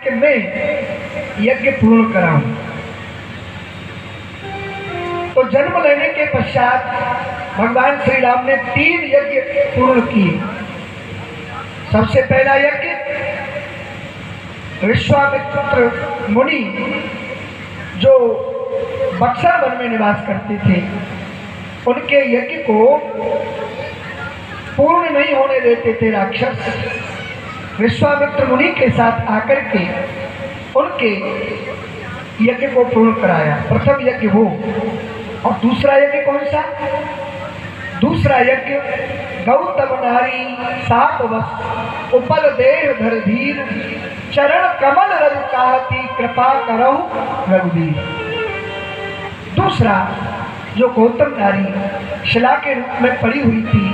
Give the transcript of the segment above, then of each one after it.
कि मैं यज्ञ पूर्ण कराऊं। तो जन्म लेने के पश्चात भगवान श्री राम ने 3 यज्ञ पूर्ण किए। सबसे पहला यज्ञ विश्वामित्र मुनि जो बक्सर वन में निवास करते थे, उनके यज्ञ को पूर्ण नहीं होने देते थे राक्षस। विश्वामित्र मुनि के साथ आकर के उनके यज्ञ को पूर्ण कराया। प्रथम यज्ञ वो, और दूसरा यज्ञ कौन सा? दूसरा यज्ञ गौतम नारी 7 वर्ष उपल देह धर धीर चरण कमल रज चाहती कृपा करहु रघुवीर। दूसरा जो गौतम नारी शिला के रूप में पड़ी हुई थी,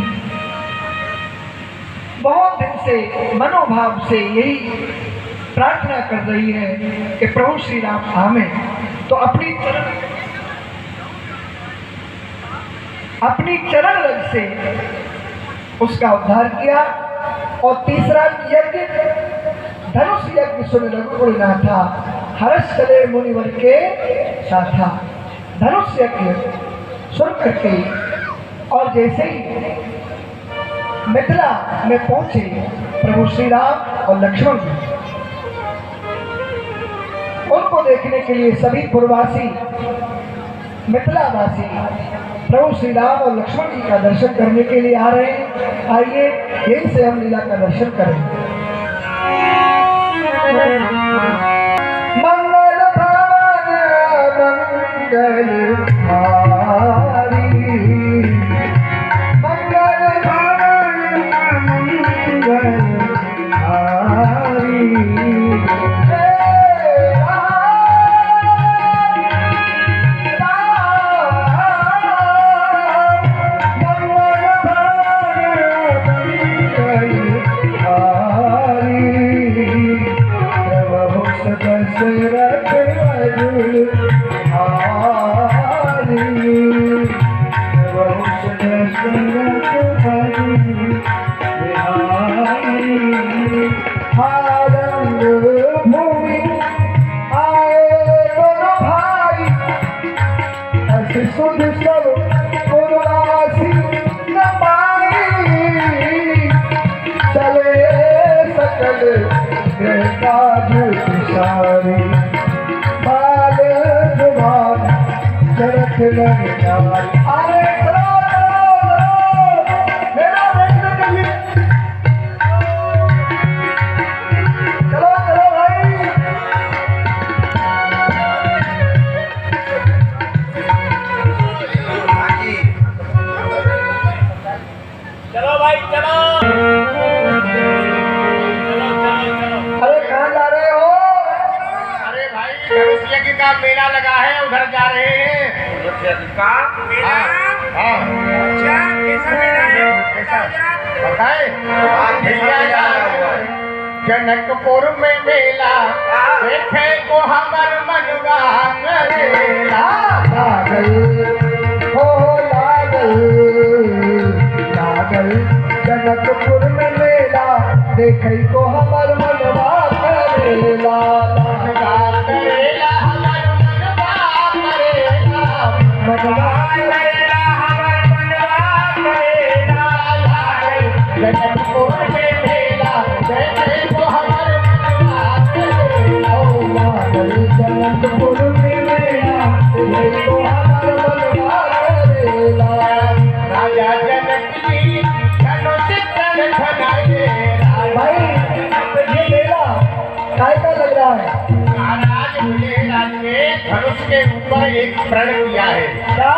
बहुत दिन से मनोभाव से यही प्रार्थना कर रही है कि प्रभु श्री राम आवे, तो अपनी चरण रज से उसका उद्धार किया। और तीसरा यज्ञ धनुष यज्ञ सुन रघुकुल नाथा हर्ष चले मुनिवर के साथा। धनुष यज्ञ सुन करके और जैसे ही मिथिला में पहुंचे प्रभु श्री राम और लक्ष्मण जी, उनको देखने के लिए सभी पूर्ववासी मिथिलावासी प्रभु श्री राम और लक्ष्मण जी का दर्शन करने के लिए आ रहे हैं। आइए यहीं से हम लीला का दर्शन करेंगे। मंगल भवन मंगल हारी, मंगल भवन मंगल हारी। मेला लगा है, उधर जा रहे हैं। का मेला? अच्छा, कैसा मेला है? कैसा बताए? जनकपुर में मेला देखे को हमर मनवा करेला। लागल हो लागल लागल जनकपुर में मेला देखे को हमर मनवा करेला। धनुष के ऊपर एक प्रण किया है। क्या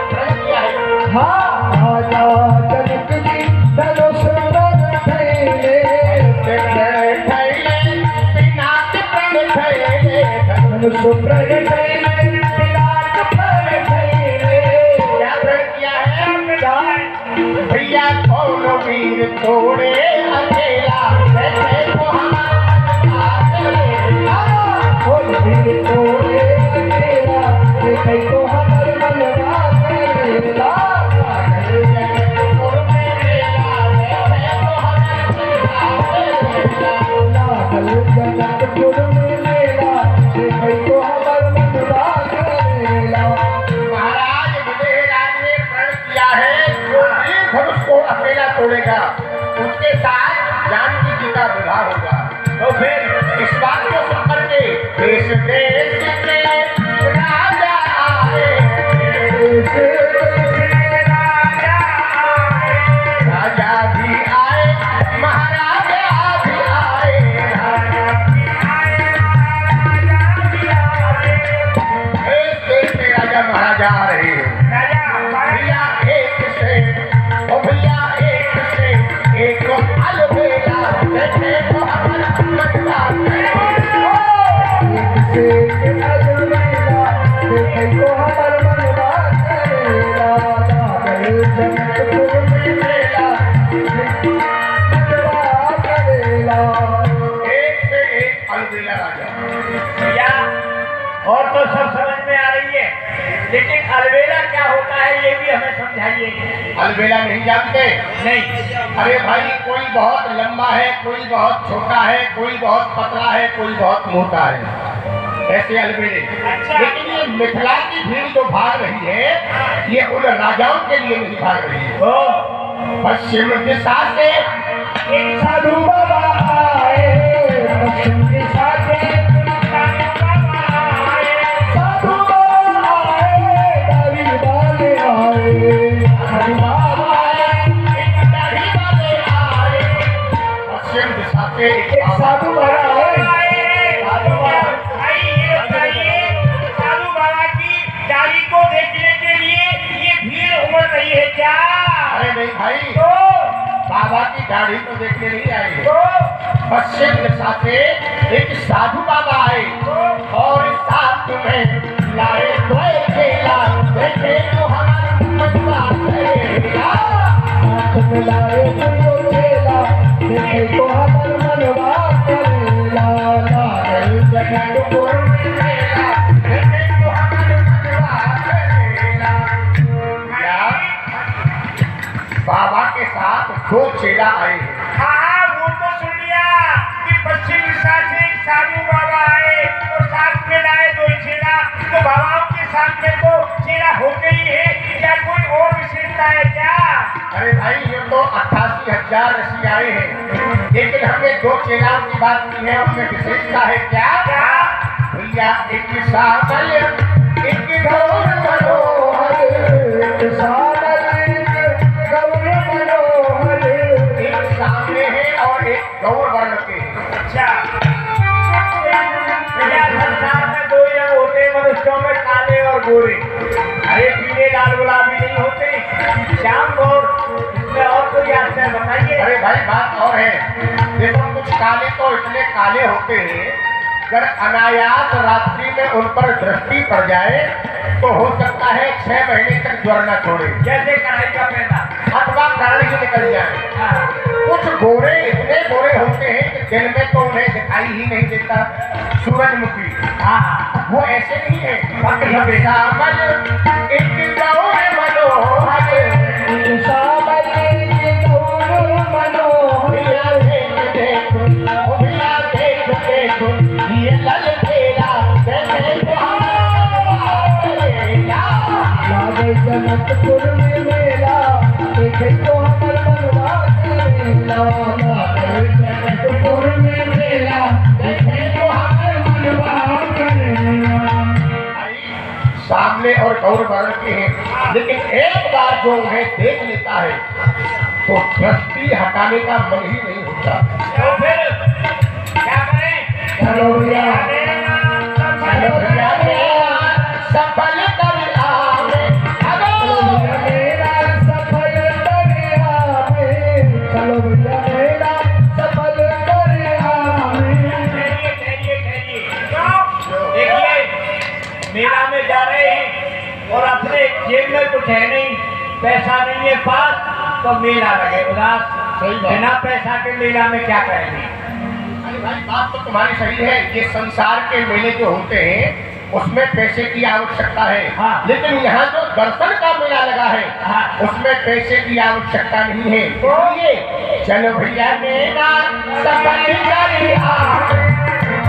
प्रण किया है? हाँ, राजा जनक जी धनुष प्रण थैले पिनाक प्रण थैले, धनुष प्रण थैले पिनाक प्रण थैले। क्या प्रण किया है? क्या भैया कौन वीर तोड़े अकेला, जैसे को हमारा वीर तोड़े तो हमर मनवा करेला। लागल जनकपुर तोड़ेगा उसके साथ जानकी जी का विवाह होगा। तो फिर इस बात को सुन करके देश देश के राजा आए, राजा भी आए, महाराजा भी आए, देश में राजा महाराजा आ रहे हैं। भैया एक से ओ भैया एक से एक अलबेला देखे तो हमारा मनवा एक से एक अलबेला देखे तो हमारा मनवा करेला, लागल जनकपुर में मेला मनवा करेला। एक से एक अलबेला राजा। या और तो सब समझ में आ रही है, लेकिन अलबेला क्या होता है ये भी हमें समझाइए। अलबेला नहीं जानते? नहीं। अरे भाई, कोई बहुत लंबा है, कोई बहुत छोटा है, कोई बहुत पतला है, कोई बहुत मोटा है, ऐसे अलबेले। अच्छा। लेकिन ये मिथिला की भीड़ जो भाग रही है ये उन राजाओं के लिए नहीं भाग रही है। पश्चिम दिशा से एक साधु बाबा आए, पश्चिम दिशा से साधु बाबा आए, दाढ़ी वाले आए, साधु बाबा आए, दाढ़ी वाले आए। पश्चिम दिशा से एक साधु बाबा आए, साधु बाबा भाई ये बताइए, साधु बाबा की दाढ़ी को देखने के लिए ये भीड़ उमड़ रही है क्या? अरे नहीं भाई, तो बाबा की दाढ़ी तो देखने नहीं आए हैं। तो पश्चिम दिशा से एक साधु बाबा आए और साथ में लाए द्वय चेला, देखे तो हमारा मनवा करेगा। साथ में लाए दो चेला, देखे तो हमारा मनवा करेला, लागल जनकपुर में मेला, देखे तो हमारा मनवा करेला। क्या बाबा के साथ दो चेला आए हैं? हाँ वो तो सुन लिया कि पश्चिम दिशा से एक साधु बाबा आए और साथ में लाए दो चेला। तो बाबाओं के साथ में तो चेला होते ही है, क्या कोई और विशेषता है क्या? अरे भाई, ये तो 88,000 ऋषि आए हैं, लेकिन हमने दो चेलाओं की बात की है, उनमें विशेषता है क्या? भैया एक सामल एक गौर मनोहर, एक सामल एक गौर मनोहर, एक सामने है और एक गौर वर्ण के हैं। अच्छा भैया, संसार में दो ही रंग होते हैं मनुष्यों में, काले और गोरे। अरे पीले लाल गुलाबी नहीं होते, श्याम गौर, इसमें और कोई आश्चर्य बताइए। अरे भाई, बात और है। देखो, कुछ काले तो इतने काले होते हैं, अगर अनायास रात्रि में उन पर दृष्टि पड़ जाए तो हो सकता है 6 महीने तक ज्वर न छोड़े, जैसे कढ़ाई का पैदा। अथवा प्राण ही निकल जाए। हाँ। कुछ गोरे इतने गोरे होते हैं कि दिन में तो उन्हें दिखाई ही नहीं देता, सूरजमुखी। हाँ, वो ऐसे नहीं है। सामल एक गौर मनोहर, एक सामल एक गौर मनोहर, भैया देख देखो, ओ भैया देख देखो, ये लल तेरा देखे तो हमारा करेगा। लागल जनकपुर में मेला, देखे तो हमर मनवा करेला, लागल जनकपुर में मेला, देखे तो हमर मनवा करेला। सामने और गौर वर्ण के हैं, लेकिन एक बार जो उन्हें देख लेता है तो दृष्टि हटाने का मन ही नहीं होता। तो फिर क्या करें? चलो भैया, चलो भैया मेरा सफल कर आवे, चलो भैया मेरा सफल कर आवे, चलो भैया मेरा सफल कर आवे। देखिए, मेला में जा रहे हैं और अपने जेब में कुछ है नहीं, पैसा नहीं है पास, तो मेला लगे उदास। सही बात। बिना पैसा के मेला में क्या करेंगे? अरे भाई, बात तो तुम्हारी सही है। ये संसार के मेले जो होते हैं उसमें पैसे की आवश्यकता है। हाँ। लेकिन यहाँ जो दर्शन का मेला लगा है हाँ। उसमें पैसे की आवश्यकता नहीं है। इसलिए चलो भैया मेरा सफल कर आवे,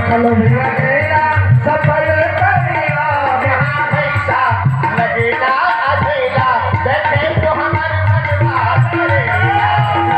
चलो भैया मेरा सफल कर आवे। यहाँ पैसा लगेगा अधेला, देखे तो हमारे मनवा करेगा।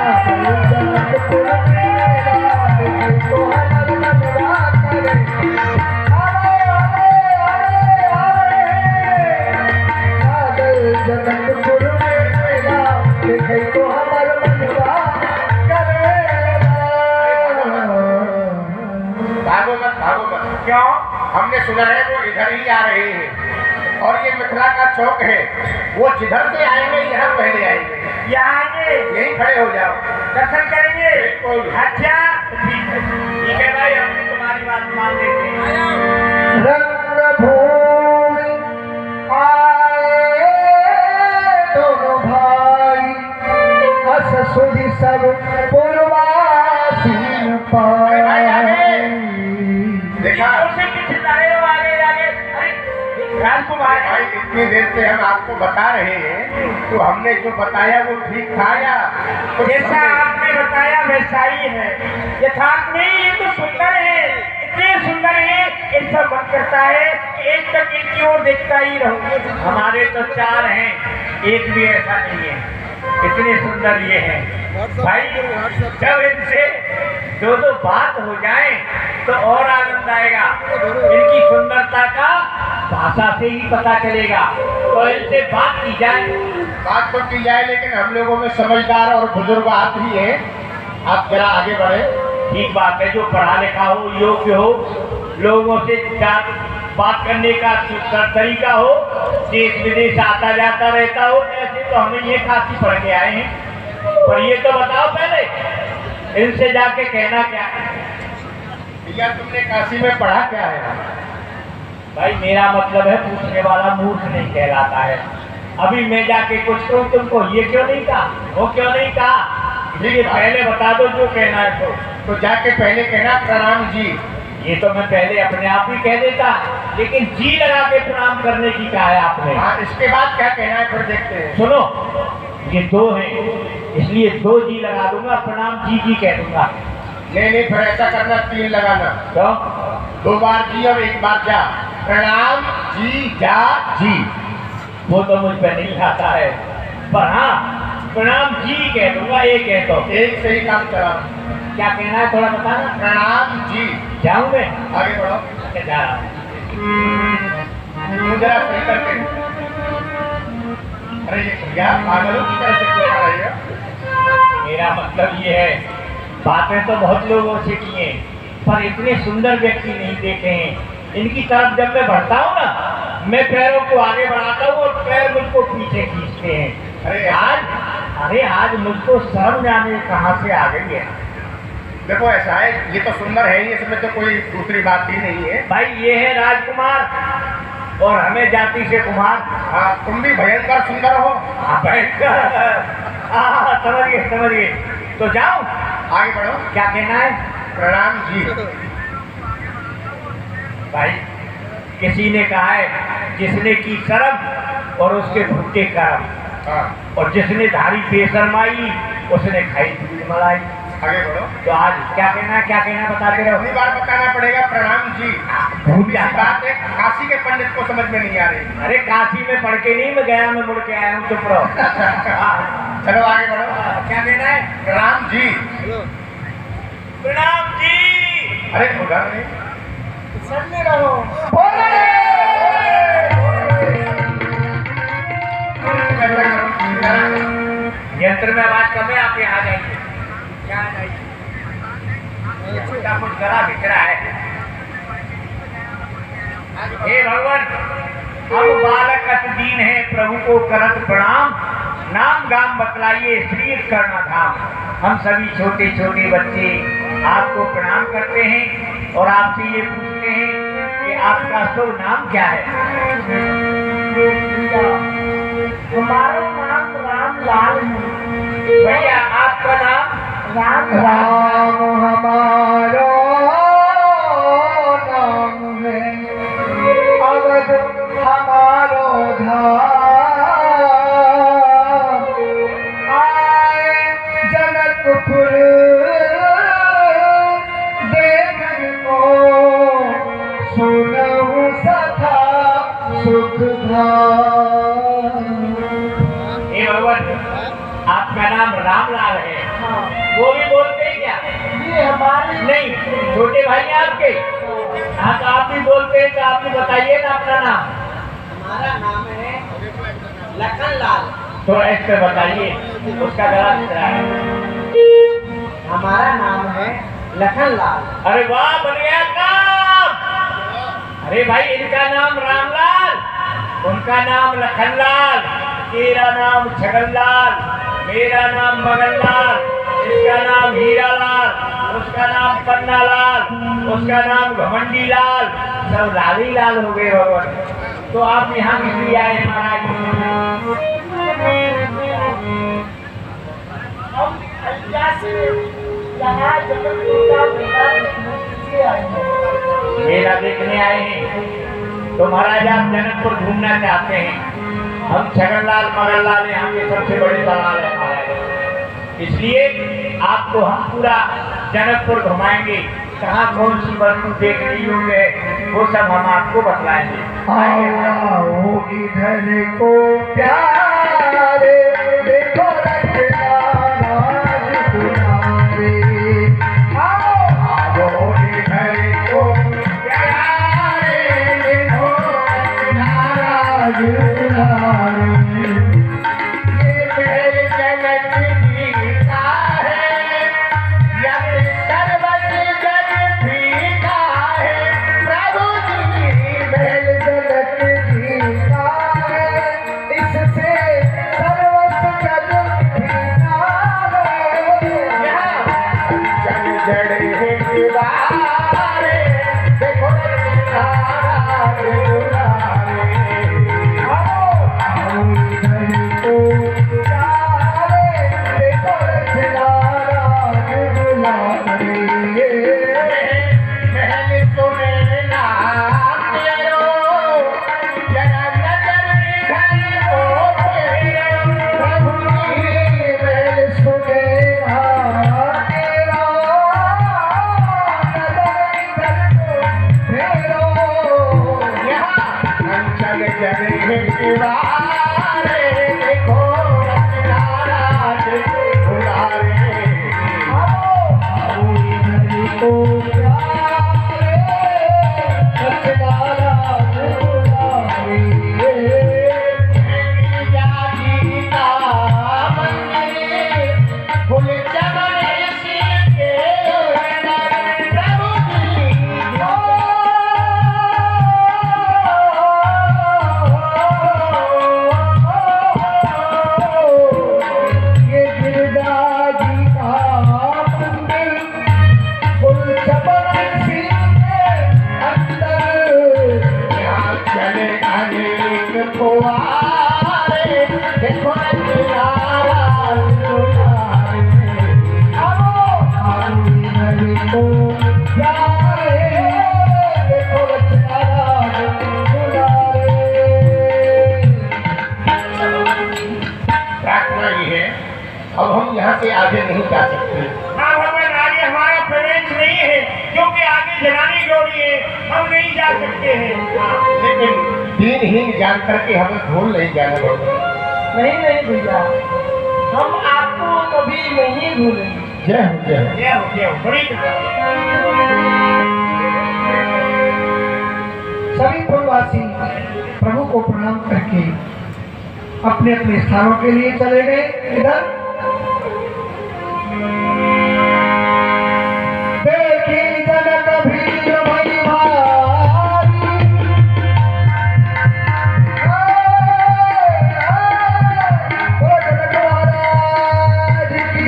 भागो मत। क्यों? हमने सुना है वो इधर ही आ रहे हैं और ये मिथिला का चौक है, वो जिधर से आएंगे यहाँ पहले आएंगे। यहाँ आएंगे, यहीं खड़े हो जाओ, दर्शन करेंगे। बिल्कुल। अच्छा ठीक है भाई, हम भी तुम्हारी बात मान लेते हैं। रंगभूमि आए दोनों भाई, हस सुधि सब पूर्वासीन पाए। देखा उसे किसी तरह हो आगे आगे। अरे राजकुमार भाई, इतनी देर से हम आपको बता रहे हैं, तो हमने जो बताया वो ठीक था या कुछ जैसा हमने- आपने बताया वैसा ही है। यथार्थ में ये तो सुंदर है, इतने सुंदर है, ऐसा मन करता है कि एक तक इनकी ओर देखता ही रहूं। हमारे तो 4 हैं, एक भी ऐसा नहीं है, इतने सुंदर ये हैं। भाई जब इनसे दो बात हो जाए तो और आनंद आएगा। इनकी सुंदरता का भाषा से ही पता चलेगा, तो इनसे बात की जाए। बात तो की जाए, लेकिन हम लोगों में समझदार और बुजुर्ग आप ही हैं, आप जरा आगे बढ़े। ठीक बात है, जो पढ़ा लिखा हो, योग्य हो, लोगों से बात करने का तरीका हो, देश विदेश आता जाता रहता हो, ऐसे तो हमें ये काफी पढ़ के आए हैं। पर ये तो बताओ पहले, इनसे जाके कहना क्या है? भैया तुमने काशी में पढ़ा क्या है? भाई मेरा मतलब है, पूछने वाला मूर्ख नहीं कहलाता है। अभी मैं जाके कुछ कहूँ तुमको, ये क्यों नहीं कहा, वो क्यों नहीं कहा, इसलिए पहले बता दो जो कहना है। तो जाके पहले कहना प्रणाम जी। ये तो मैं पहले अपने आप ही कह देता, लेकिन जी लगा के प्रणाम करने की कहा है आपने। हाँ, इसके बाद क्या कहना है फिर देखते हैं। सुनो, ये 2 हैं, इसलिए 2 जी लगा दूंगा, प्रणाम जी जी कह दूंगा। नहीं फिर ऐसा करना, 3 लगाना। तो 2 बार जी और 1 बार जा। प्रणाम जी जा जी। वो तो मुझ पर नहीं आता है, पर हाँ प्रणाम जी कह दूंगा, ये कह दो। एक से ही काम चला। क्या कहना है थोड़ा बताना। प्रणाम जी। जाऊं मैं? आगे बढ़ो। अच्छा, जा रहा हूँ। तुम जरा सही करके। अरे ये भैया पागलों की तरह से क्यों आ रही है? मेरा मतलब ये है, बातें तो बहुत लोगों से की हैं, पर इतने सुंदर व्यक्ति नहीं देखे हैं। इनकी तरफ जब मैं बढ़ता हूँ ना, मैं पैरों को आगे बढ़ाता हूँ और पैर मुझको पीछे खींचते हैं। आज मुझको शर्म आने कहाँ से आ गई है। देखो ऐसा है, ये तो सुंदर है ही, इसमें तो कोई दूसरी बात ही नहीं है। भाई ये है राजकुमार और हमें जाति से कुमार। हाँ, तुम भी भयंकर सुंदर हो। समझ गए। तो जाओ, आगे बढ़ो। क्या कहना है? प्रणाम जी। भाई किसी ने कहा है, जिसने की शर्म और उसके भुट्टे कर्म, हाँ, और जिसने धारी बेशर्माई उसने खाई दूध मलाई। आगे बढ़ो। तो आज क्या कहना बताते रहो। अगली बार बताना पड़ेगा प्रणाम जी। भूल सी जाता। बात है, काशी के पंडित को समझ में नहीं आ रही। अरे काशी में पढ़ के नहीं, मैं गया में मुड़ के आया हूँ, चुप रहो। चलो आगे बढ़ो। क्या कहना है? प्रणाम जी। प्रणाम जी। अरे उधर नहीं, सुनने रहो। यंत्र में आवाज कम है, आप यहाँ जाइए। क्या जाइए? कुछ गला दिख रहा है। हे भगवान, हम बालक अति दीन है, प्रभु को करत प्रणाम। नाम गाम बतलाइए, श्री करना धाम। हम सभी छोटे छोटे बच्चे आपको प्रणाम करते हैं और आपसे ये पूछते हैं कि आपका शुभ नाम क्या है? हमारा नाम रामलाल है। भैया आपका नाम? राम हमारा नाम है, अवध हमारो धाम। आए जनकपुर देखन को, सुनहु सखा सुख धाम। हे भगवान, आपका नाम रामलाल है। वो भी बोलते हैं क्या? ये हमारे नहीं, छोटे भाई हैं आपके। हाँ, तो आप भी बोलते हैं, तो आप भी बताइए ना अपना नाम। हमारा नाम है लखनलाल। तो ऐसे बताइए, उसका गला दिख रहा है। हमारा नाम है लखनलाल। अरे वाह, बन गया काम। भाई इनका नाम रामलाल, उनका नाम लखनलाल, तेरा नाम छगनलाल, मेरा नाम मगनलाल, इसका नाम हीरालाल, उसका नाम पन्नालाल, उसका नाम घमंडी लाल, सब लाल ही लाल हो गए भगवान। तो आप यहाँ किस लिए आए महाराज? हम अयोध्या से यहाँ जनकपुर का मेला देखने के लिए आए हैं। मेला देखने आए हैं तो महाराज आप जनकपुर घूमना चाहते हैं। हम छगनलाल मगनलाल यहाँ के सबसे बड़े दलाल हैं महाराज, इसलिए आपको हम पूरा जनकपुर घुमाएंगे। कहाँ कौन सी वस्तु देखने योग्य है वो सब हम आपको बतलाएंगे। आओ इधर को प्यारे देखो रखना राज तुम्हारे। आओ इधर को प्यारे देखो रखना राज तुम्हारे। ये महल जगत जीता है, यह सर्वत जग फीका है। प्रभु जी महल जगत जीता है, इससे सर्वत जग फीका है। जग जड़े दीवारे देखो राज दुलारे। आओ इधर को प्यारे देखो रखना राज दुलारे। महल सुने ना तेरो, जरा नजर इधर को फेरो। प्रभु जी महल सुने ना तेरो, नजर इधर को फेरो। यहाँ अंचल जड़े दीवारे देखो रखना राज दुलारे। आओ इधर को प्यारे रखना राज दुलारे। जागी का मंदिर फुल चमन सिर के प्रभु जी। ये गिरदाजी का मंदिर फुल चमन सिर के अंदर। यहाँ चले अनेक फुवारे देखो रखना राज दुलारे। आओ इधर को प्यारे देखो रखना राज दुलारे। प्रार्थना ही है, अब हम यहाँ से आगे नहीं जा सकते। हाँ भगवान, आगे हमारा प्रवेश नहीं है क्योंकि आगे जलानी जोड़ी है, हम नहीं जा सकते हैं। हाँ। लेकिन दीनहीन जान करके हमें भूल नहीं जाना होगा। नहीं नहीं भैया, हम आपको कभी नहीं भूलेंगे। जय हो जय हो। जय हो जय हो, बड़ी कृपा। सभी पुरवासी प्रभु को प्रणाम करके अपने अपने स्थानों के लिए चले गए। इधर देखी जनक भीड़ भई भारी, बोलो जनक महाराज की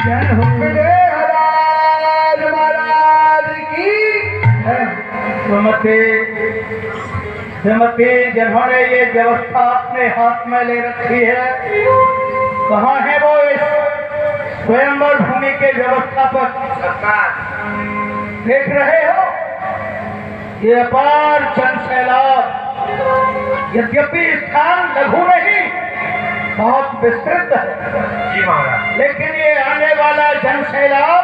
जय हो। महाराज महाराज की जय। श्रीमती जिन्होंने ये व्यवस्था अपने हाथ में ले रखी है, कहाँ है वो इस स्वयंवर भूमि के व्यवस्थापक? सरकार, देख रहे हो ये अपार जन सैलाब, यद्यपि स्थान लघु नहीं बहुत विस्तृत है, जी महाराज। लेकिन ये आने वाला जन सैलाब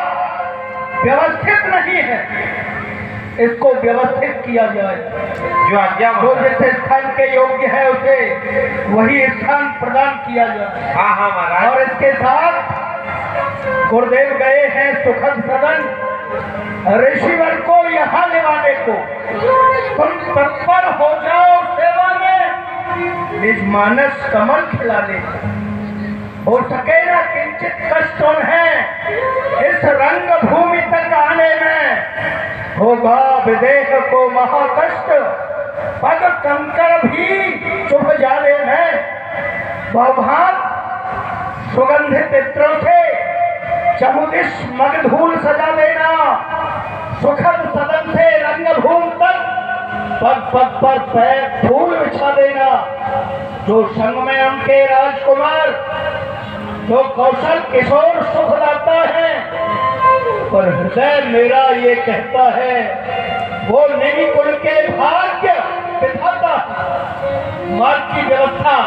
व्यवस्थित नहीं है। इसको व्यवस्थित किया जाए, जो आज्ञा जो जिस स्थान के योग्य है उसे वही स्थान प्रदान किया जाए। हाँ हाँ महाराज। और इसके साथ गुरुदेव गए हैं सुखद सदन, ऋषिवर को यहाँ लेवाने को। तुम तत्पर हो जाओ सेवा में, निज मानस कमल खिला ले। हो सके ना किंचित कष्ट है इस रंग भूमि तक आने में, होगा विदेह को महाकष्ट। पग कंकड़ भी चुभ जाने में, बहुभाग सुगंधित इत्रों से चमुदिश मगधूल सजा देना, सुखद सदन से रंगभूम तक पग पग पर पैर फूल बिछा देना। जो संग में उनके राजकुमार, जो कौशल किशोर सुख लाता है, पर हृदय मेरा ये कहता है वो निधि कुल के भाग्य विधाता। मार्ग की व्यवस्था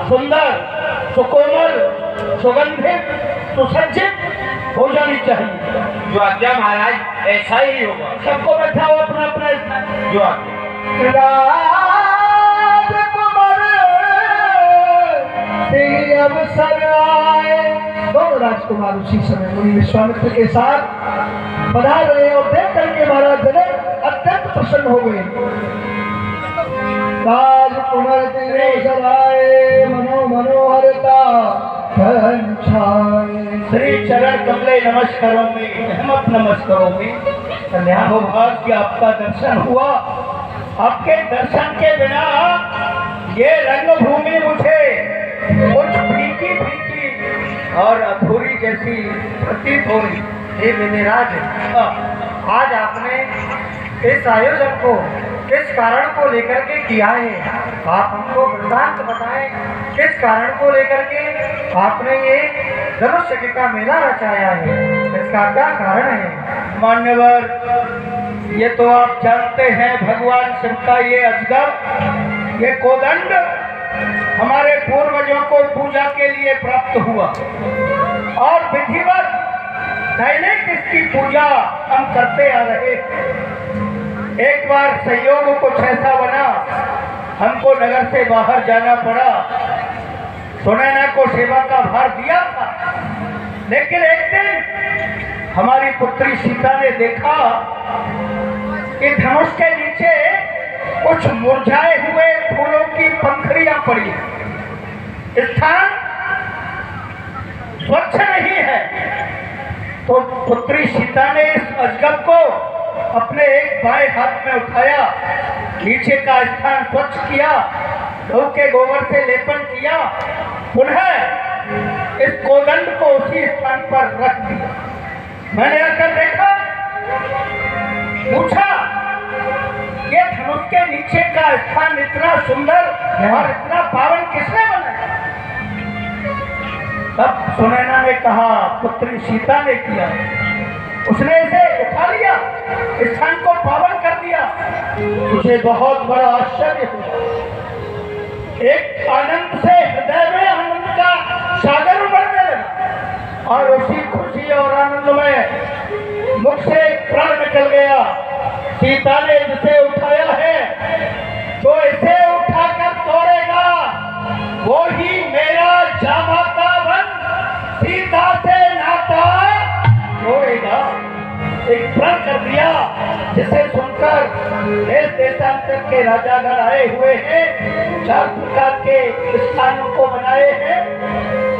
सुंदर, सुकोमल, सुगंधित, सुसज्जित हो जानी चाहिए। जो आज्ञा महाराज, ऐसा ही होगा। सबको बैठा हो अपना अपना स्थान। जो आज्ञा। राजकुमार से अवसर आए। दोनों राजकुमार उसी समय मुनि विश्वामित्र के साथ पधार रहे और देख करके महाराज जनक अत्यंत प्रसन्न हो गए। राजकुमार तेरे अवसर आए, मनो मनोहरता धन छाए। श्री चरण कमले नमस्कारों में, हिम्मत नमस्कारों में कल्याण भाग्य आपका दर्शन हुआ। आपके दर्शन के बिना ये रंगभूमि मुझे कुछ फीकी फीकी और अधूरी जैसी प्रतीत हो रही। हे विधिराज, आज आपने इस आयोजन को किस कारण को लेकर के किया है? आप हमको वृत्तांत बताएं, किस कारण को लेकर के आपने ये धनुष का मेला रचाया है? इसका क्या कारण है? मान्यवर, ये तो आप जानते हैं भगवान शिव का ये अजगर, ये कोदंड हमारे पूर्वजों को पूजा के लिए प्राप्त हुआ और विधिवत दैनिक इसकी पूजा हम करते आ रहे। एक बार संयोग कुछ ऐसा बना, हमको नगर से बाहर जाना पड़ा। सुनैना को सेवा का भार दिया था, लेकिन एक दिन हमारी पुत्री सीता ने देखा कि धनुष के नीचे कुछ मुरझाए हुए फूलों की पंखुड़ियां पड़ी। स्थान स्वच्छ नहीं है, तो पुत्री सीता ने इस अजगर को अपने एक बाएं हाथ में उठाया, नीचे का स्थान स्वच्छ किया, गौ के गोबर से लेपन किया, पुनः इस कोदंड को उसी स्थान पर रख दिया। मैंने आकर देखा, पूछा ये धनुष के नीचे का स्थान इतना सुंदर और इतना पावन किसने बनाया? तब सुनैना ने कहा पुत्री सीता ने किया। उसने इसे उठा लिया, स्थान को पावन कर दिया। मुझे बहुत बड़ा आश्चर्य हुआ। एक आनंद से हृदय में आनंद का सागर उमड़ने लगा और उसी खुशी और आनंद में मुख से प्राण निकल गया। सीता ने जिसे उठाया है, जो इसे उठाकर तोड़ेगा वो ही मेरा जामाता बन सीता से नाता जोड़ेगा। एक प्रण कर दिया, जिसे सुनकर देश देशांतर के राजागण आए हुए हैं। 4 प्रकार के स्थानों को बनाए हैं।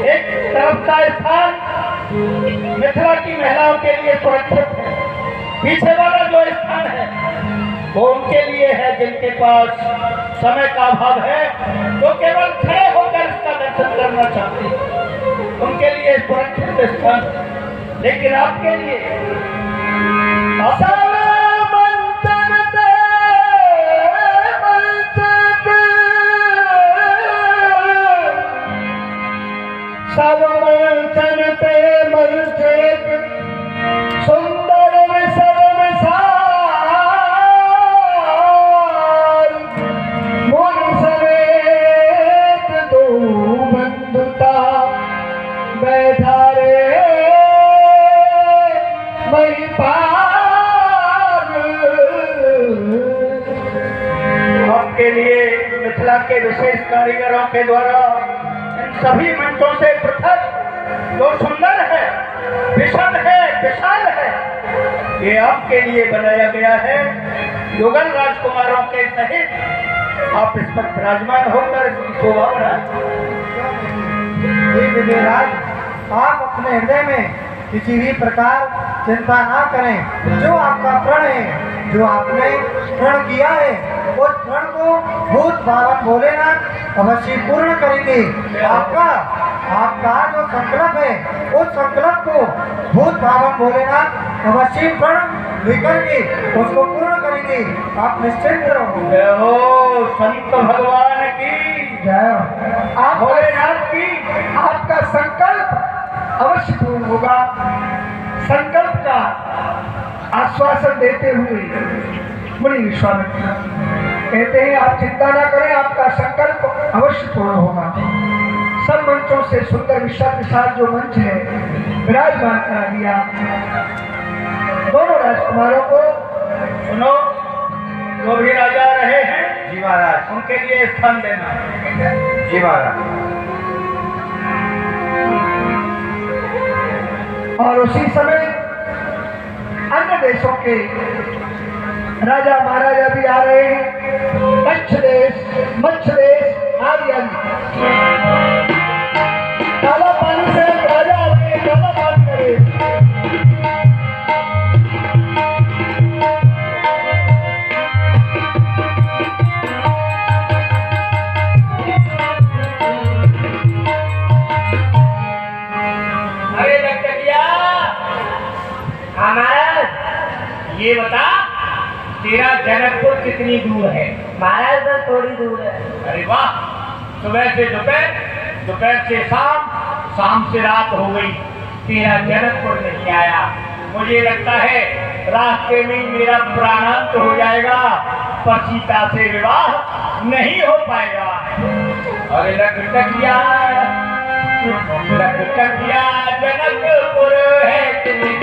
एक तरफ का स्थान मिथिला की महिलाओं के लिए सुरक्षित है, पीछे वाला जो स्थान है वो उनके लिए है जिनके पास समय का अभाव है, जो केवल खड़े होकर इसका दर्शन करना चाहते हैं, उनके लिए सुरक्षित स्थान। लेकिन आपके लिए सुंदर विसर विसार मुन समेत दो बंधुता बैठारे वही पार। आपके लिए मिथिला के विशेष कारीगरों के द्वारा इन सभी मंचों से पृथक जो सुंदर है, विशद है, विशाल है, ये आपके लिए बनाया गया है। युगल राजकुमारों के सहित आप इस पर विराजमान होकर इसकी शोभा बढ़ाएं। विधिराज, आप अपने हृदय में किसी भी प्रकार चिंता ना करें। जो आपका प्रण है, जो आपने प्रण किया है, उस प्रण को भूत भावन भोलेनाथ अवश्य पूर्ण करेंगे। आपका जो संकल्प है उस संकल्प को भूत भावन भोलेनाथ अवश्य पूर्ण लेकर के उसको पूर्ण करेंगे। आप निश्चिंत रहो। जय हो संत भगवान की जय। आप भोलेनाथ की। आपका संकल्प अवश्य पूर्ण होगा। संकल्प का आश्वासन देते हुए मुनि विश्वामित्र कहते हैं आप चिंता ना करें, आपका संकल्प अवश्य पूर्ण होगा। सब मंचों से सुंदर विशाल विशाल जो मंच है विराजमान करा दिया। दोनों राजकुमारों को सुनो, जो भी राजा रहे हैं जी महाराज, उनके लिए स्थान देना। जी महाराज। और उसी समय अन्य देशों के राजा महाराजा भी आ रहे हैं। कच्छ देश, मत्स्य देश आदि आदि। काला पानी से राजा आ रहे हैं, काला पानी करे। अरे लखनऊ, महाराज ये बता तेरा जनकपुर कितनी दूर है? महाराज बस थोड़ी दूर है। अरे वाह, सुबह से दोपहर, दोपहर से शाम, शाम से रात हो गई, तेरा जनकपुर नहीं आया। मुझे लगता है रास्ते में मेरा प्राणांत हो जाएगा, पर सीता से विवाह नहीं हो पाएगा। अरे लखनऊ, जनकपुर है कितनी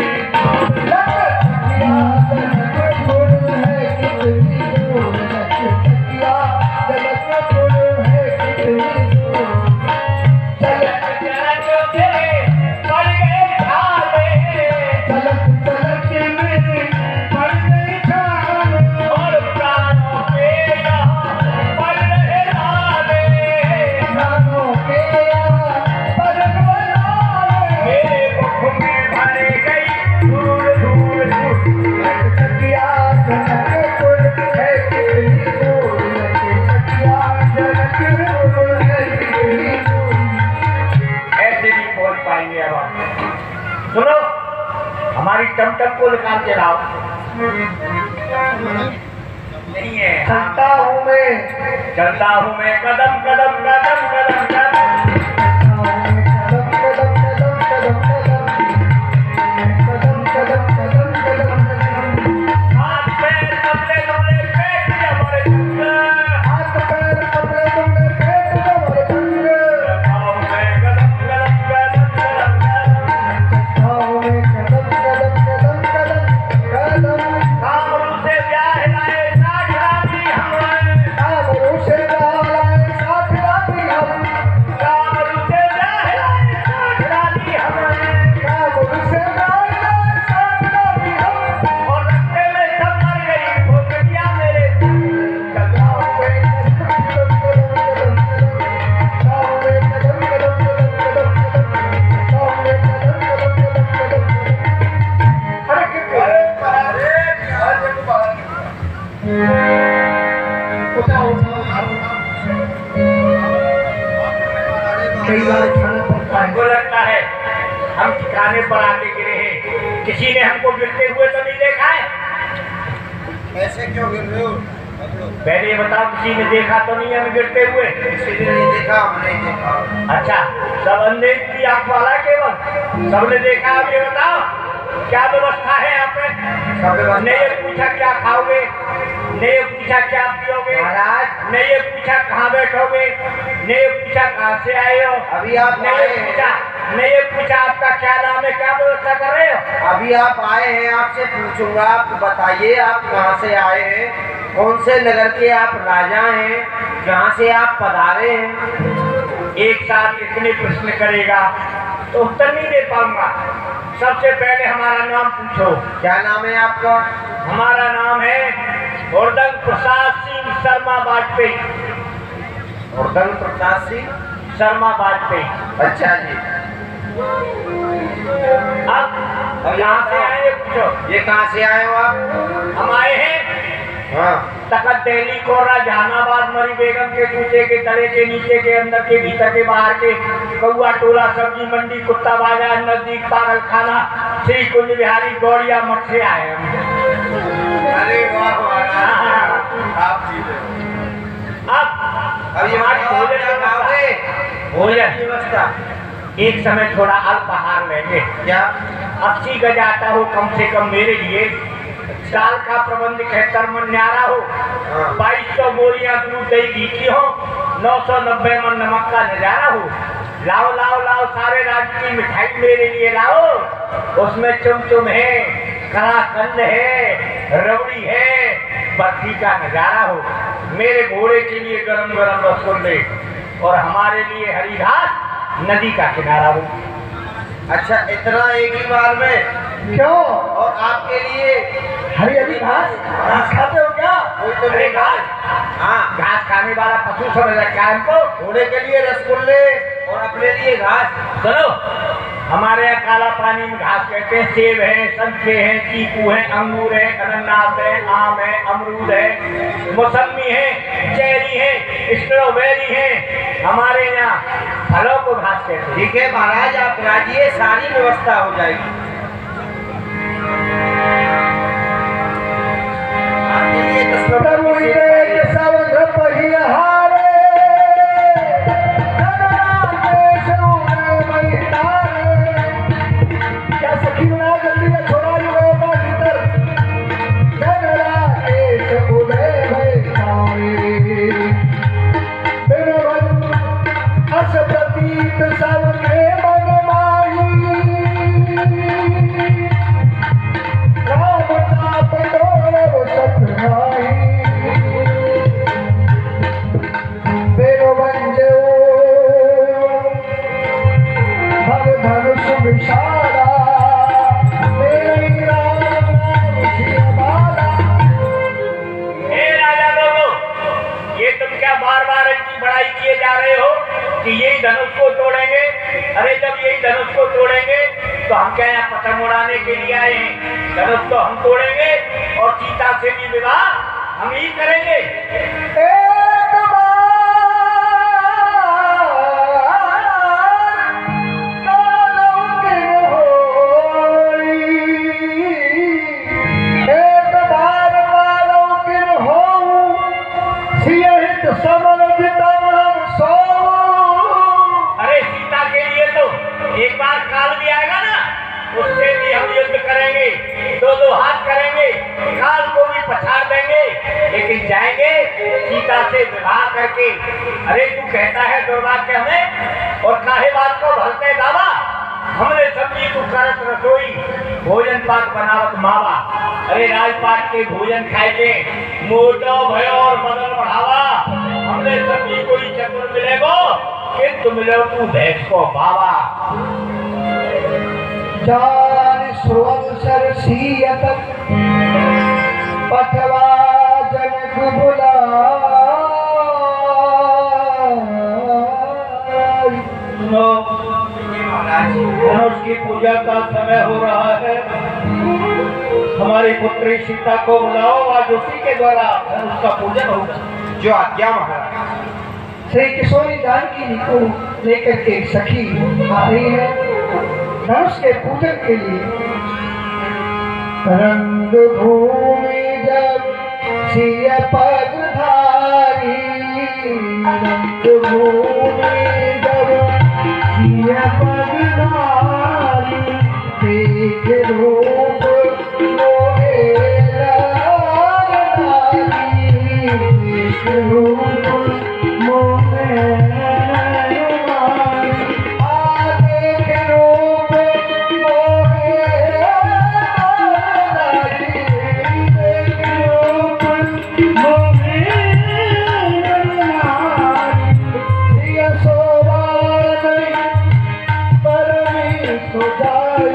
हमारी टमटम को निकाल के लाओ। नहीं है, चलता हूँ मैं, चलता हूँ मैं कदम कदम कदम कदम कदम। हमको लगता है हम ठिकाने पर आके गिरे हैं। किसी ने हमको गिरते हुए तो नहीं देखा है? ऐसे क्यों गिर रहे हो? पहले ये बताओ, किसी ने देखा तो नहीं हमें गिरते हुए? किसी ने नहीं देखा, हमने नहीं देखा। अच्छा, सब अंधे की आंख वाला केवल सबने देखा। अब ये बताओ क्या व्यवस्था है यहाँ पे? ने ये पूछा क्या खाओगे, ने ये पूछा क्या पियोगे महाराज, ने ये पूछा कहाँ बैठोगे, ने ये पूछा कहाँ से आए हो, अभी आप ने ये पूछा, ने ये पूछा आपका क्या नाम है, क्या व्यवस्था कर रहे हो? अभी आप आए हैं, आपसे पूछूंगा। आप बताइए आप कहाँ से आए हैं, कौन से नगर के आप राजा हैं, जहाँ से आप पधारे हैं? एक साथ इतने प्रश्न करेगा तो उत्तर नहीं दे पाऊंगा। सबसे पहले हमारा नाम पूछो। क्या नाम है आपका? हमारा नाम है हुरदंग प्रसाद सिंह शर्मा वाजपेयी। हुरदंग प्रसाद सिंह शर्मा वाजपेयी। अच्छा जी। अब यहाँ से आए पूछो। ये कहाँ से आए हो आप? हम आए हैं हाँ, तखत दिल्ली कोर्रा जहानाबाद मरी बेगम के कूचे के तले के नीचे के अंदर के भीतर के बाहर के कौआ टोला सब्जी मंडी कुत्ता बाजार नजदीक पागल खाना श्री कुंज बिहारी गौड़िया मठ से आए हम। अरे वाह महाराज आप जीते। अब हमारी भोजन व्यवस्था एक समय थोड़ा अल्पाहार लेंगे। क्या 80 गज आता हो कम से कम मेरे लिए, दाल का प्रबंध कहतर मन न्यारा हो, 2200 बोरियां दूध दही घी की हो, 990 मन नमक का नजारा हो। लाओ लाओ लाओ सारे राज्य की मिठाई मेरे लिए लाओ, उसमें चुमचुम है, कलाकंद है, रबड़ी है, बर्फी का नजारा हो। मेरे घोड़े के लिए गरम गरम रसगुल्ले और हमारे लिए हरी घास नदी का किनारा हो। अच्छा इतना एक ही बार में? क्यों? और आपके लिए हरी हरी घास खाते हो क्या? कोई तो अरे घास, हाँ घास खाने वाला पशु समझ रखा है हमको। घोड़े के लिए रसगुल्ले और अपने लिए घास। सुनो, हमारे यहाँ काला पानी में घास कहते हैं, सेब है, संतरे हैं, चीकू है, अंगूर है, अनानास है, आम है, अमरूद है, मौसमी है, चेरी है, स्ट्रॉबेरी है। हमारे यहाँ फलों को घास कहते हैं। ठीक है महाराज आप राजिए, सारी व्यवस्था हो जाएगी आपके लिए। प्रभु के सवध पहिहारे, क्या सखी बना जल्दी है छोड़ा जो है भीतर, जनरा के उदय भय मेरे मन अस प्रतीत सबके मन माही, राम ताप तोड़ो सतनाही, मेरो बंजो भव धनुष विशाला, मेरी राम नाम सियाबाला। हे राजा लोगों, ये तुम क्या बार बार इनकी बड़ाई किए जा रहे हो कि यही धनुष को तोड़ेंगे? अरे जब यही धनुष को तोड़ेंगे तो हम क्या यहाँ पतंग उड़ाने के लिए आए हैं? धनुष तो हम तोड़ेंगे और सीता से भी विवाह हम ही करेंगे। एक बार मारो किन हो, सियहित समन बितम हम सो। अरे सीता के लिए तो एक बार काल भी आएगा ना, उससे भी हम युद्ध करेंगे, दो दो हाथ करेंगे, काल को भी पछाड़ देंगे, लेकिन जाएंगे सीता से विवाह करके। अरे तू कहता है दुर्भाग्य हमें और काहे बात को भरते दावा, हमने सब्जी तू करत रसोई, भोजन पाक बनावत मावा। अरे राजपाट के भोजन खाए के मोटो भयो और मदन बढ़ावा, हमने सब्जी कोई चतुर मिलेगो किंतु मिलो तू भैंस को बाबा। जान स्रोत सरसियत पठवा जनक बुलाय, धनुष की पूजा का समय हो रहा है, हमारी पुत्री सीता को बुलाओ, आज उसी के द्वारा धनुष का पूजन होगा। जो आज्ञा महाराज। श्री किशोरी जानकी को लेकर के सखी आ रही है धनुष के पूजन के लिए। रंग भूमि जब सिय पग धारी, रंग भूमि जब सिय पग धारी, देख रूप मोहे लाल नारी, देख रूप मोहे लाल, आगे के रूप मोहे लाल नारी, देख रूप मोहे लाल, सिय सोवान परमी सुजाई,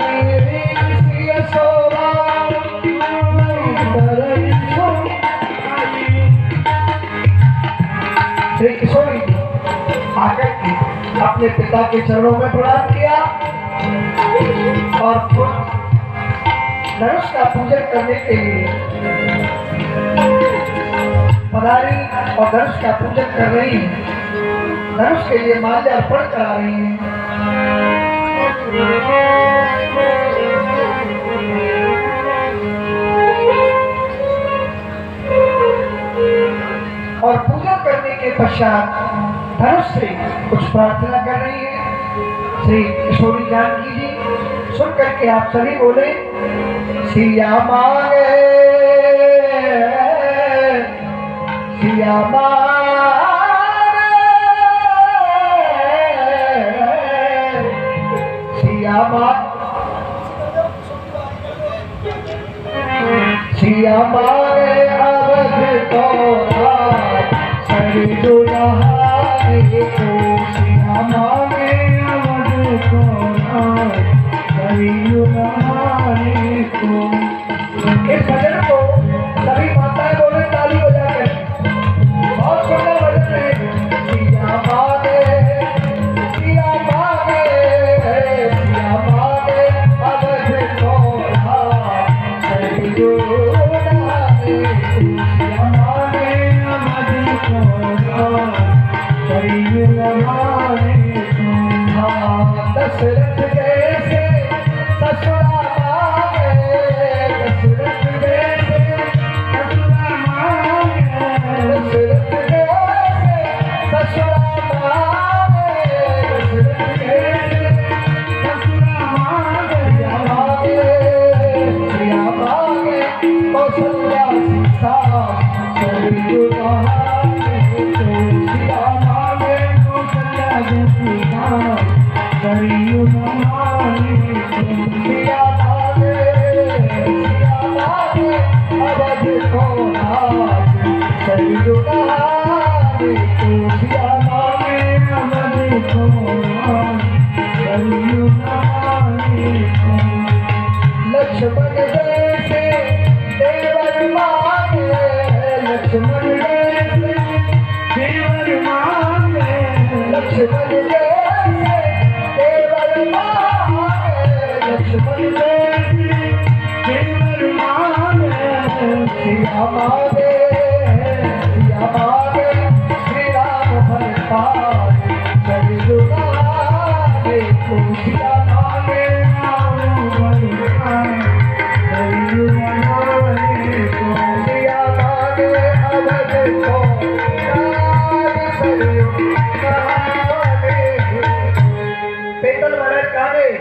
सिय सोवान परमी सुजाई। श्री किशोरी आकर के अपने पिता के चरणों में प्रणाम किया और धनुष का पूजन करने के लिए और धनुष का पूजन कर रही हैं, धनुष के लिए माल्य अर्पण करा रही हैं। और पूजा करने के पश्चात धनुष से कुछ प्रार्थना कर रही है। श्री किशोरी जानकी जी सुन करके आप सभी बोले, सिया मांगे सिया मांगे सिया मांगे अवध को सरी दुल्हारे को, सिया मांगे अवध को सरी दुल्हारे को। इस भजन को सभी माताएं बोले ताली बजाकर, बहुत सुंदर भजन है। सिया मांगे सिया मांगे सिया मांगे अवध को सरी दुल्हारे को, सिया मांगे अवध को सरी दुल्हारे को। हाँ दशरथ जैसे ससुरा मांगे, दशरथ जैसे ससुरा मांगे, दशरथ जैसे ससुरा मांगे, दशरथ जैसे ससुरा मांगे। सिया मांगे कौशल्या सीता सरी दुल्हारे को, सिया मांगे कौशल्या सीता सरी दुल्हारे को, सिया मांगे अवध को सरी दुल्हारे को, सिया मांगे अवध को सरी दुल्हारे को। लक्ष्मण जैसे देवर मांगे, लक्ष्मण जैसे देवर मांगे, लक्ष्मण जैसे देवर मांगे, लक्ष्मण जैसे देवर मांगे। सिया मांगे श्री राम भरतार सरी दुल्हारे को, सिया मांगे राम भरतार सरी दुल्हारे को, सिया मांगे अवध को सरी दुल्हारे को। पेतल महाराज कहाँ गए?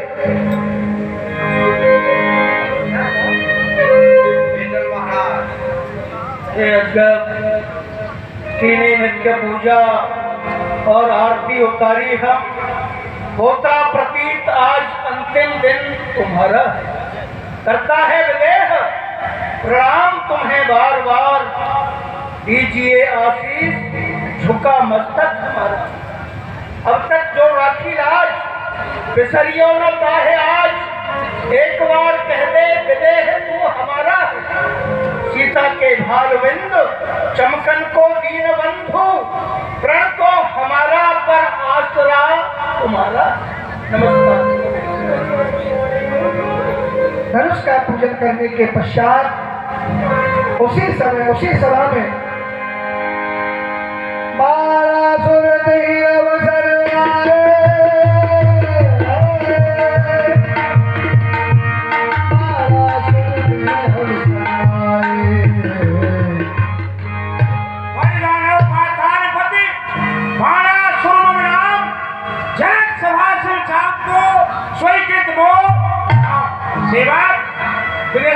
कीने नित्य पूजा और आरती उतारी हम, होता प्रतीत आज अंतिम दिन तुम्हारा करता है विदेह, प्रणाम तुम्हें बार बार दीजिए आशीष, झुका मस्तक हमारा। अब तक जो राखी लाज बिसरियो न काहे आज, एक बार कह दे विदेह तू हमारा। सीता के भाल बिंद चमकन को दीन बंधु, प्रण को हमारा पर आसरा तुम्हारा। नमस्कार। धनुष का पूजन करने के पश्चात उसी समय उसी सभा में बारासुर दही अवसर आए,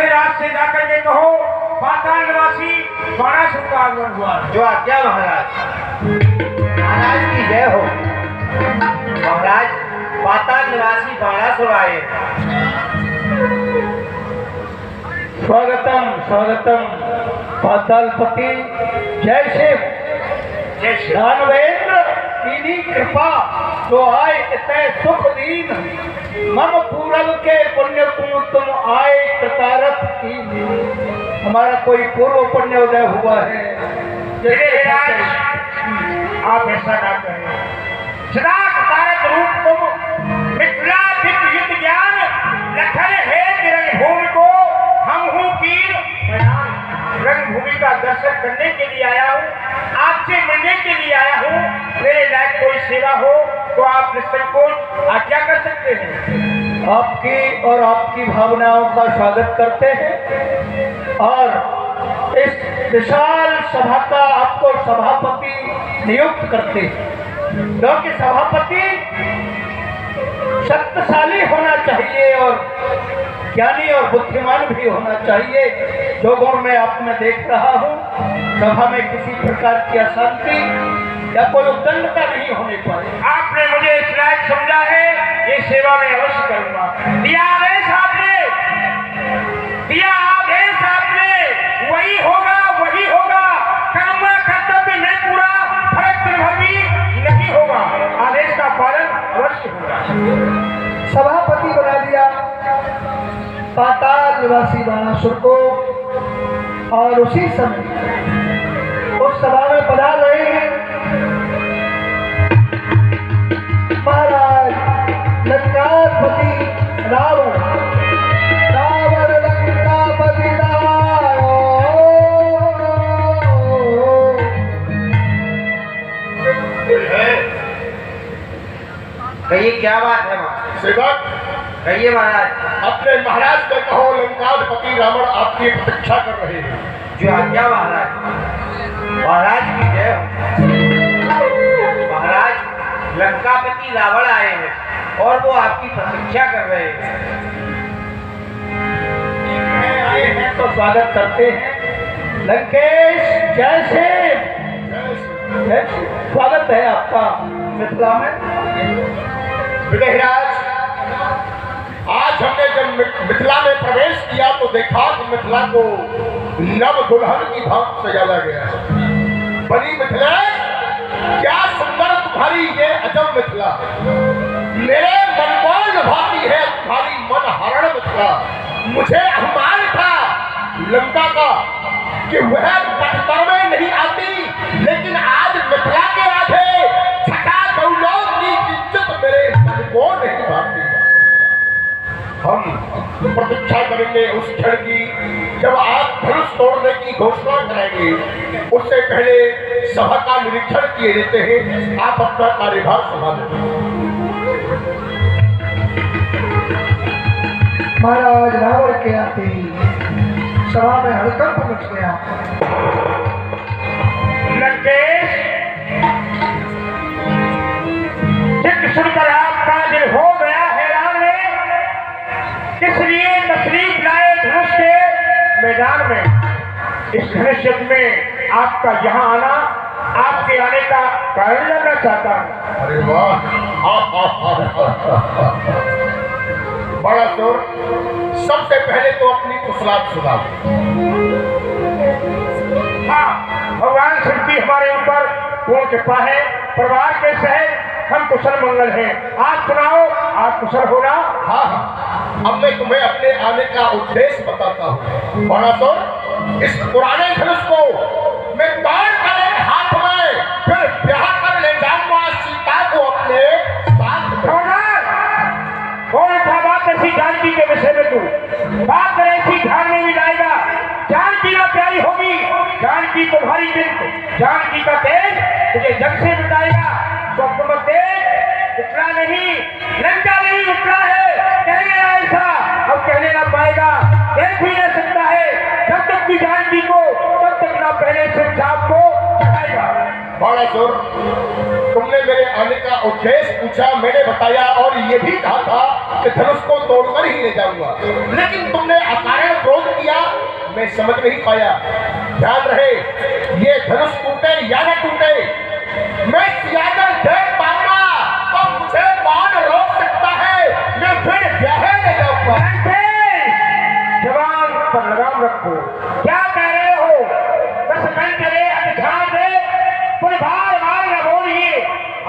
रात से जाकर के कहो पाताल निवासी बाणासुर का आगमन हुआ। जो आज्ञा महाराज। महाराज की जय हो। महाराज पाताल निवासी बाणासुर आए। स्वागतम स्वागतम पातालपति। जय शिव जय शिव। दानवेंद्र कीनी कृपा जो आए इतने सुख दीन, मम पूरब के पुण्य तुम आए कृतारथ की। हमारा कोई पूर्व पुण्य उदय हुआ है। आप ऐसा ना करें, सदा कृतारथ रूप तुम, मिथिला दिव्य युद्ध ज्ञान लखन है रंगभूमि को। हम हूँ कीर रंगभूमि का दर्शन करने के लिए आया हूँ। आपसे सेवा हो तो आप निसंकोच आज्ञा कर सकते हैं। आपकी और आपकी भावनाओं का स्वागत करते हैं और इस विशाल सभा का आपको सभापति नियुक्त करते हैं, क्योंकि सभापति शक्तिशाली होना चाहिए और ज्ञानी और बुद्धिमान भी होना चाहिए। जो गुण मैं आप में देख रहा हूँ, सभा में किसी प्रकार की अशांति या कोई उद्दंडता नहीं होने पाए। आपने मुझे इस लायक समझा है, ये सेवा मैं अवश्य करूंगा। दिया आदेश आपने, दिया आदेश आपने, वही होगा, वही होगा। काम कर्तव्य में पूरा फर्क निर्भर भी नहीं होगा, आदेश का पालन अवश्य होगा। सभापति बना दिया पाताल निवासी बाणासुर को, और उसी समय उस सभा में पधार रहे हैं महाराज लंकापति रावण। रावण लंकापति कहिए क्या बात है वहाँ? सेवक, कहिए महाराज। अपने महाराज को कहो लंकापति रावण आपकी प्रतीक्षा कर रहे हैं। जो आज्ञा महाराज। महाराज की जय हो। महाराज लंकापति रावण आए हैं और वो आपकी प्रतीक्षा कर रहे हैं। आए हैं तो स्वागत करते हैं। लंकेश जय श्री स्वागत है आपका मिथिला में। विदेहराज, आज हमने जब मिथिला में प्रवेश किया तो देखा कि मिथिला को नव दुल्हन की भांति सजाया गया है। बड़ी मिथिला, क्या सुंदर तुम्हारी ये अजब मिथिला, मेरे मन को लुभाती है तुम्हारी मन हरण मिथिला। मुझे अभिमान था लंका का कि वह पत्थर में नहीं आती, लेकिन आज मिथिला के आगे छठा गौलोक की इज्जत मेरे मन को नहीं भाती। हम प्रतीक्षा करेंगे उस क्षण की जब आप धनुष तोड़ने की घोषणा करेंगे। उससे पहले सभा का निरीक्षण किए देते हैं, आप अपना कार्यभार संभालें। महाराज रावण के आते ही सभा में हड़कंप मच गया। लंकेश, ठीक सुनकर आपका दिल हो गया हैरान है, किस लिए तशरीफ लाए धनुष के मैदान में। इस धनुष युद्ध में आपका यहाँ आना, आपके आने का कारण जानना चाहता हूँ। अरे वाह, बड़ा जोर। सबसे पहले तो अपनी कुशलात सुनाओ। हाँ, भगवान शिव की हमारे ऊपर पूर्ण कृपा है, परिवार के सहित हम कुशल मंगल हैं। आप सुनाओ, आप कुशल हो ना? हाँ हाँ, अब मैं तुम्हें अपने आने का उद्देश्य बताता हूँ। बड़ा जोर, इस पुराने धनुष को मैं तोड़ कर एक हाथ में फिर ब्याह कर ले जाऊंगा सीता को अपने साथ। कौन था बात ऐसी जानकी के विषय में? तू बात करे ऐसी ध्यान में भी लाएगा। जानकी ना प्यारी होगी, जानकी तुम्हारी जिद, जानकी का तेज तुझे जग से मिटाएगा। स्वप्न मत देख, उतरा नहीं, लंका नहीं उतरा है, कहने ऐसा अब कहने ना पाएगा, देख भी नहीं सकता है। जब तक भी जानकी को, तब तक ना पहले से छाप को चढ़ाएगा। बड़ा जोर, तुमने मेरे आने का उद्देश्य पूछा, मैंने बताया और ये भी कहा था कि धनुष को तोड़कर ही ले जाऊंगा, लेकिन तुमने अकारण क्रोध किया, मैं समझ नहीं पाया। ध्यान रहे, ये धनुष टूटे या न टूटे, मैं सियादर देख पाऊंगा तो मुझे कौन रोक सकता है, मैं फिर ब्याह ले जाऊंगा। जवान पर लगाम रखो, क्या कह रहे हो? बस मैं करे ध्यान दे, कोई बार बार न बोलिए।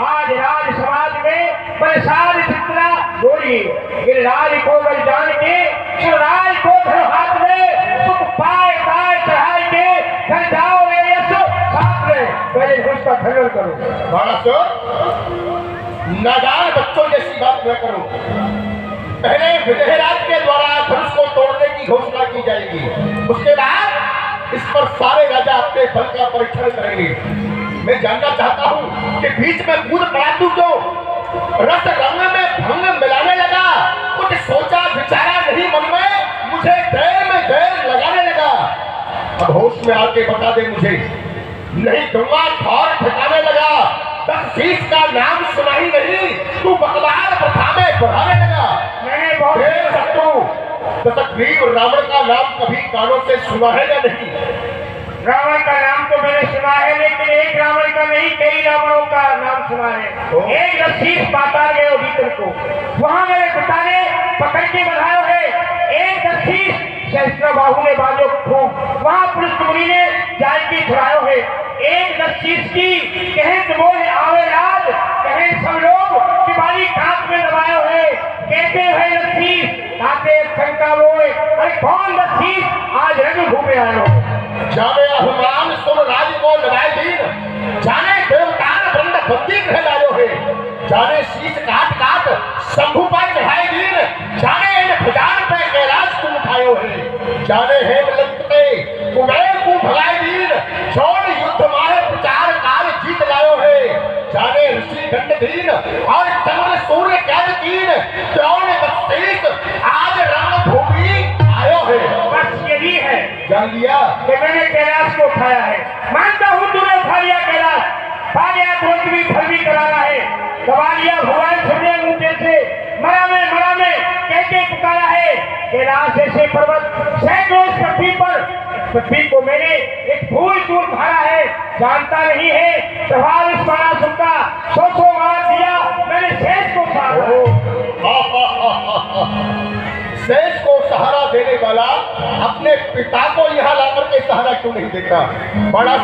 आज राज समाज में परेशान चित्रा बोलिए, गिरिराज को बल जान के, शिवराज को धर हाथ में, सुख पाए पाए चढ़ाए के, घर जाओ रे यश साथ में, पहले उसका खंडन करो। बड़ा नादान बच्चों जैसी बात न करो। पहले विदेहराज के द्वारा धनुष को तोड़ने की घोषणा की जाएगी, उसके बाद इस पर सारे राजा अपने बल का परीक्षण करेंगे। मैं जानना चाहता हूँ कि बीच में कूद पड़ा तू क्यों? रस रंग में भंग मिलाने लगा, कुछ सोचा विचारा नहीं मन में, मुझे देर में देर लगाने लगा। अब होश में आके बता दे मुझे, नहीं दूंगा ठौर ठिकाने लगा। 10 शीश का नाम सुना ही नहीं, तू बकवार प्रथा में बढ़ाने लगा। मैंने बहुत दशग्रीव रावण का नाम कभी कानों से सुना है या नहीं? रावण का नाम तो मैंने सुना है, लेकिन एक रावण का नहीं, कई रावणों का नाम सुना है। एक रसीद पाताल गए भीतर को, वहां मेरे पिता ने पकड़ के बधाया है। एक रसीद सहस्त्र बाहु ने बाजो खूब, वहां पुरुष मुनि ने जाय की छुड़ायो है। एक रसीद की कहें मोह आवे राज, कहें सब लोग दिवाली कांच में दबायो है। कहते हैं रसीद काते शंका मोए, अरे कौन रसीद आज रंग घूमे आयो? जाने अभिमान सुन राज को लगाए दीन, जाने देवतान बंद बंदी कह लायो है। जाने शीश काट काट शंभु पर चढ़ाए दीन, जाने इन भुजान पे कैलाश तुम उठायो है। जाने हेमलंते कुबेर को भगाए दीन, छोड़ युद्ध माहे प्रचार काल जीत लायो है। जाने ऋषि दंड दीन और चंद्र सूर्य कैद कीन, कौन बख्शीश आज रंग भूमि आयो है। बस यही है जान लिया कि मैंने कैलाश को उठाया है। मानता हूँ तूने उठा लिया कैलाश, पा गया तुरंत भी फल भी कराना है। दबा लिया भगवान सुनने ऊंचे से, मरा में कहते पुकारा है। कैलाश ऐसे पर्वत सैकड़ों पृथ्वी को मैंने एक फूल चूर भरा है, जानता नहीं है प्रभाव इस बाणासुर का। 100 मार दिया मैंने शेष को सहारा। शेष को सहारा देने वाला अपने पिता को यहाँ लाकर के सहारा क्यों नहीं देता? बड़ा